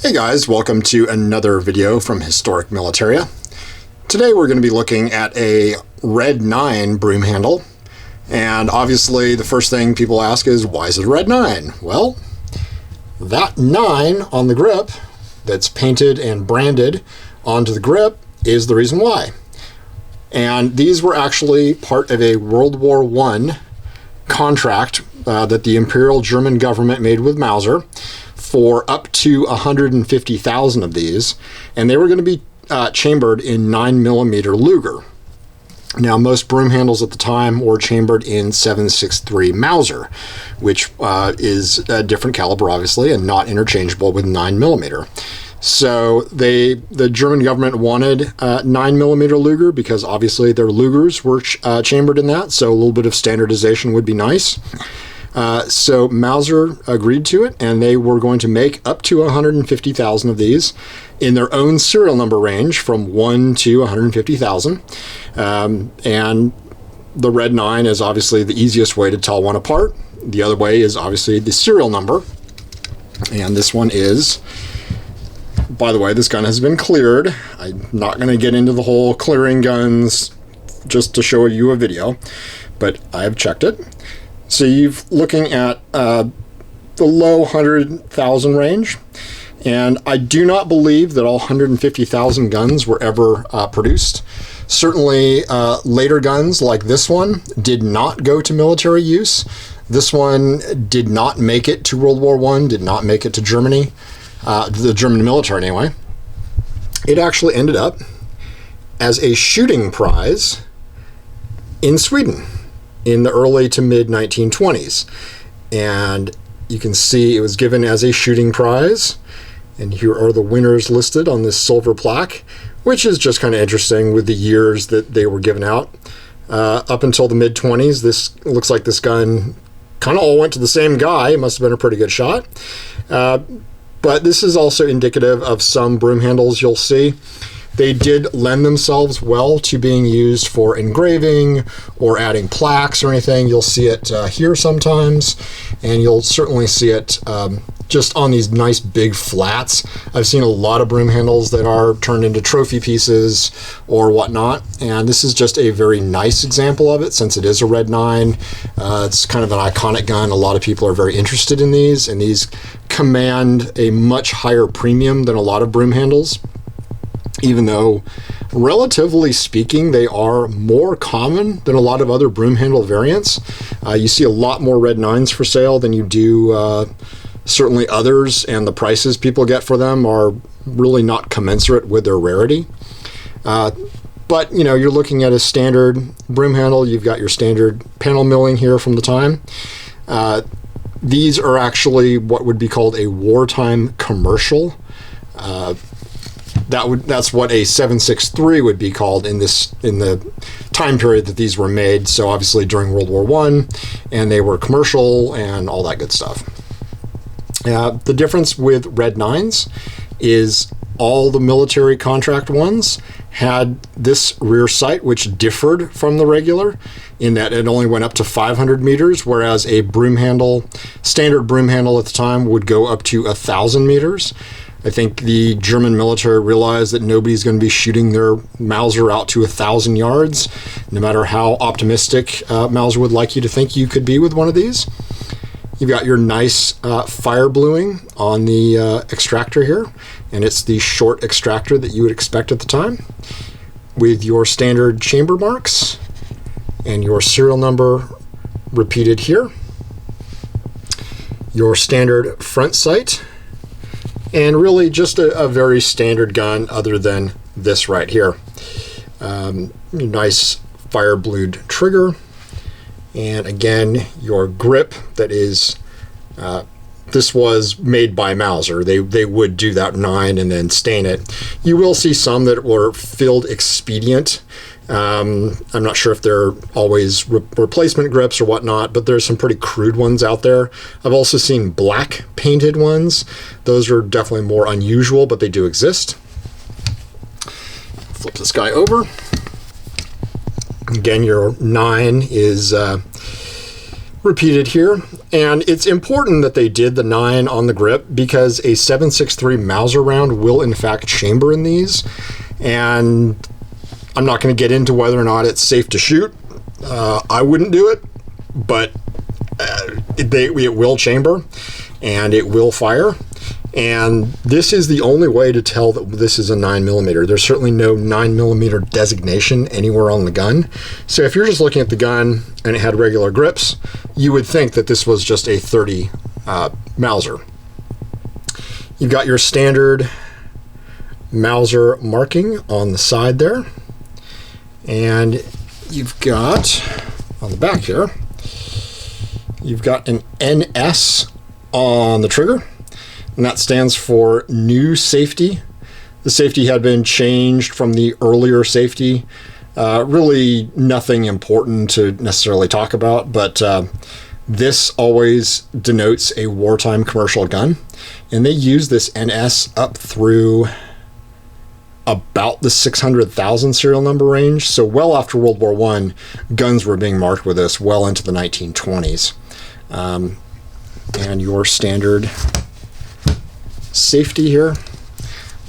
Hey guys, welcome to another video from Historic Militaria. Today we're going to be looking at a red 9 broom handle, and obviously the first thing people ask is, why is it a red 9? Well, that 9 on the grip that's painted and branded onto the grip is the reason why. And these were actually part of a World War I contract that the Imperial German government made with Mauser for up to 150,000 of these, and they were going to be chambered in 9mm Luger. Now, most broom handles at the time were chambered in 7.63 Mauser, which is a different caliber, obviously, and not interchangeable with 9mm. So the German government wanted 9mm Luger because obviously their Lugers were chambered in that, so a little bit of standardization would be nice. So Mauser agreed to it, and they were going to make up to 150,000 of these in their own serial number range from 1 to 150,000. And the red 9 is obviously the easiest way to tell one apart. The other way is obviously the serial number. And this one is, by the way, this gun has been cleared. I'm not going to get into the whole clearing guns just to show you a video, but I have checked it. So you're looking at the low 100,000 range, and I do not believe that all 150,000 guns were ever produced. Certainly later guns like this one did not go to military use. This one did not make it to World War I, did not make it to Germany, the German military anyway. It actually ended up as a shooting prize in Sweden in the early to mid 1920s, and you can see it was given as a shooting prize, and here are the winners listed on this silver plaque, which is just kind of interesting with the years that they were given out. Up until the mid 20s, this looks like this gun kind of all went to the same guy. It must have been a pretty good shot, but this is also indicative of some broom handles you'll see. They did lend themselves well to being used for engraving or adding plaques or anything. You'll see it here sometimes, and you'll certainly see it just on these nice big flats. I've seen a lot of broom handles that are turned into trophy pieces or whatnot, and this is just a very nice example of it since it is a red 9. It's kind of an iconic gun. A lot of people are very interested in these, and these command a much higher premium than a lot of broom handles, even though, relatively speaking, they are more common than a lot of other broom handle variants. You see a lot more red 9s for sale than you do certainly others, and the prices people get for them are really not commensurate with their rarity. But, you know, you're looking at a standard broom handle. You've got your standard panel milling here from the time. These are actually what would be called a wartime commercial. That's what a 7.63 would be called in the time period that these were made. So obviously during World War I, and they were commercial and all that good stuff. The difference with red 9s is all the military contract ones had this rear sight, which differed from the regular in that it only went up to 500 meters, whereas a broom handle, standard broom handle at the time, would go up to 1,000 meters. I think the German military realized that nobody's going to be shooting their Mauser out to 1,000 yards, no matter how optimistic Mauser would like you to think you could be with one of these. You've got your nice fire bluing on the extractor here, and it's the short extractor that you would expect at the time, with your standard chamber marks and your serial number repeated here, your standard front sight, and really just a very standard gun other than this right here. Nice fire blued trigger, and again your grip that is this was made by Mauser. They would do that 9 and then stain it. You will see some that were filled expedient. I'm not sure if they're always replacement grips or whatnot, but there's some pretty crude ones out there. I've also seen black painted ones. Those are definitely more unusual, but they do exist. Flip this guy over. Again, your 9 is repeated here. And it's important that they did the 9 on the grip because a 7.63 Mauser round will in fact chamber in these. And I'm not going to get into whether or not it's safe to shoot. I wouldn't do it, but it will chamber and it will fire. And this is the only way to tell that this is a 9mm. There's certainly no 9mm designation anywhere on the gun. So if you're just looking at the gun and it had regular grips, you would think that this was just a 30 Mauser. You've got your standard Mauser marking on the side there. And you've got, on the back here, you've got an NS on the trigger. And that stands for new safety. The safety had been changed from the earlier safety. Really nothing important to necessarily talk about, but this always denotes a wartime commercial gun. And they use this NS up through about the 600,000 serial number range. So well after World War I, guns were being marked with this well into the 1920s. And your standard safety here.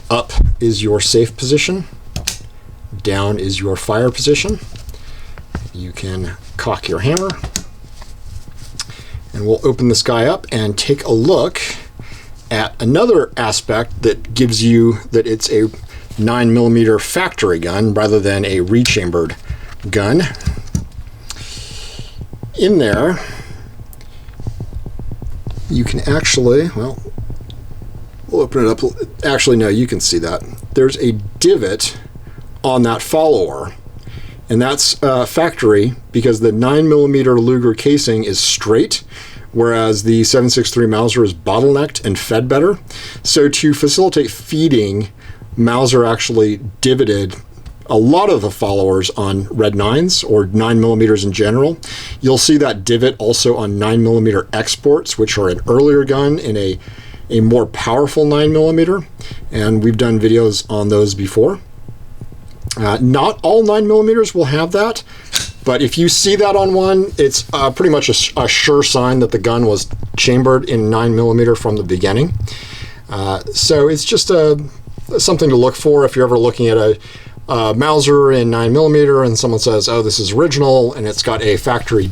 Up is your safe position. Down is your fire position. You can cock your hammer. And we'll open this guy up and take a look at another aspect that gives you that it's a 9mm factory gun rather than a rechambered gun. In there, you can actually, well, we'll open it up. Actually, no, you can see that. There's a divot on that follower, and that's factory because the 9mm Luger casing is straight, whereas the 7.63 Mauser is bottlenecked and fed better. So to facilitate feeding, Mauser actually divoted a lot of the followers on Red 9s or 9mm in general. You'll see that divot also on 9mm exports, which are an earlier gun in a more powerful 9mm, and we've done videos on those before. Not all 9mm will have that, but if you see that on one, it's pretty much a sure sign that the gun was chambered in 9mm from the beginning. So it's just something to look for if you're ever looking at a Mauser in 9mm and someone says, oh, this is original, and it's got a factory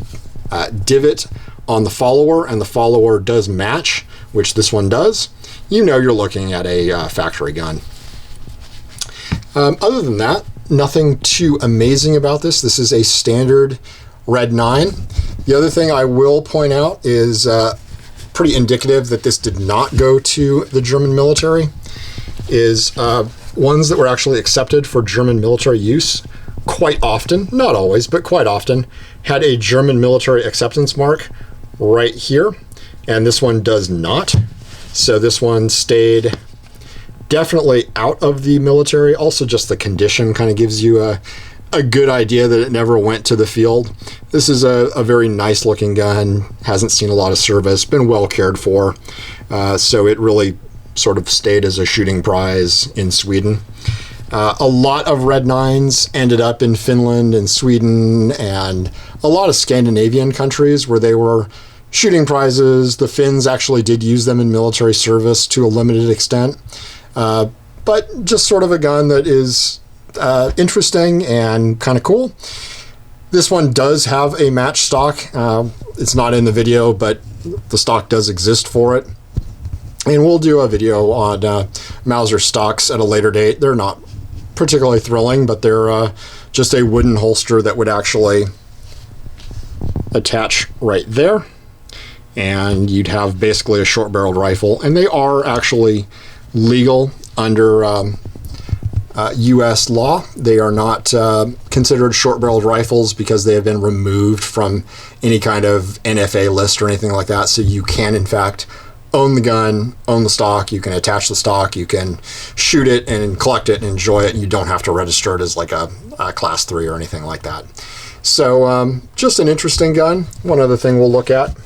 divot on the follower, and the follower does match, which this one does, you know you're looking at a factory gun. Other than that, nothing too amazing about this. This is a standard Red 9. The other thing I will point out is pretty indicative that this did not go to the German military is ones that were actually accepted for German military use quite often, not always, but quite often, had a German military acceptance mark right here, and this one does not. So this one stayed definitely out of the military. Also, just the condition kind of gives you a good idea that it never went to the field. This is a very nice looking gun, hasn't seen a lot of service, been well cared for, so it really sort of stayed as a shooting prize in Sweden. A lot of Red 9s ended up in Finland and Sweden and a lot of Scandinavian countries where they were shooting prizes. The Finns actually did use them in military service to a limited extent, but just sort of a gun that is interesting and kind of cool. This one does have a match stock. It's not in the video, but the stock does exist for it. And we'll do a video on Mauser stocks at a later date. They're not particularly thrilling, but they're just a wooden holster that would actually attach right there. And you'd have basically a short-barreled rifle. And they are actually legal under U.S. law. They are not considered short-barreled rifles because they have been removed from any kind of NFA list or anything like that. So you can, in fact, own the gun, own the stock, you can attach the stock, you can shoot it and collect it and enjoy it, and you don't have to register it as like a class 3 or anything like that. So just an interesting gun. One other thing we'll look at.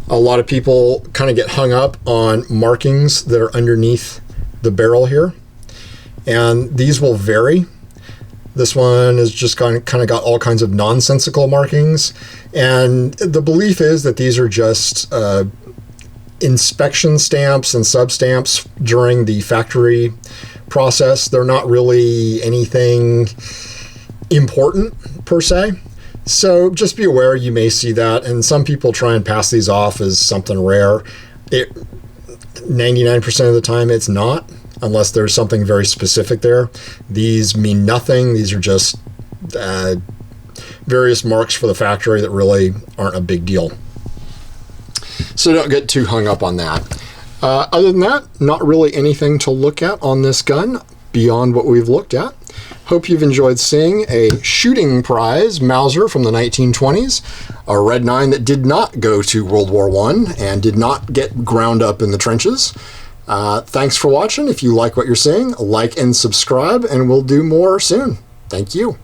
A lot of people kind of get hung up on markings that are underneath the barrel here, and these will vary. This one is just kind of got all kinds of nonsensical markings. And the belief is that these are just inspection stamps and substamps during the factory process. They're not really anything important per se. So just be aware you may see that, and some people try and pass these off as something rare. 99% of the time it's not, unless there's something very specific there. These mean nothing. These are just various marks for the factory that really aren't a big deal. So don't get too hung up on that. Other than that, not really anything to look at on this gun beyond what we've looked at. Hope you've enjoyed seeing a shooting prize Mauser from the 1920s, a Red 9 that did not go to World War I and did not get ground up in the trenches. Thanks for watching. If you like what you're seeing, like and subscribe, and we'll do more soon. Thank you.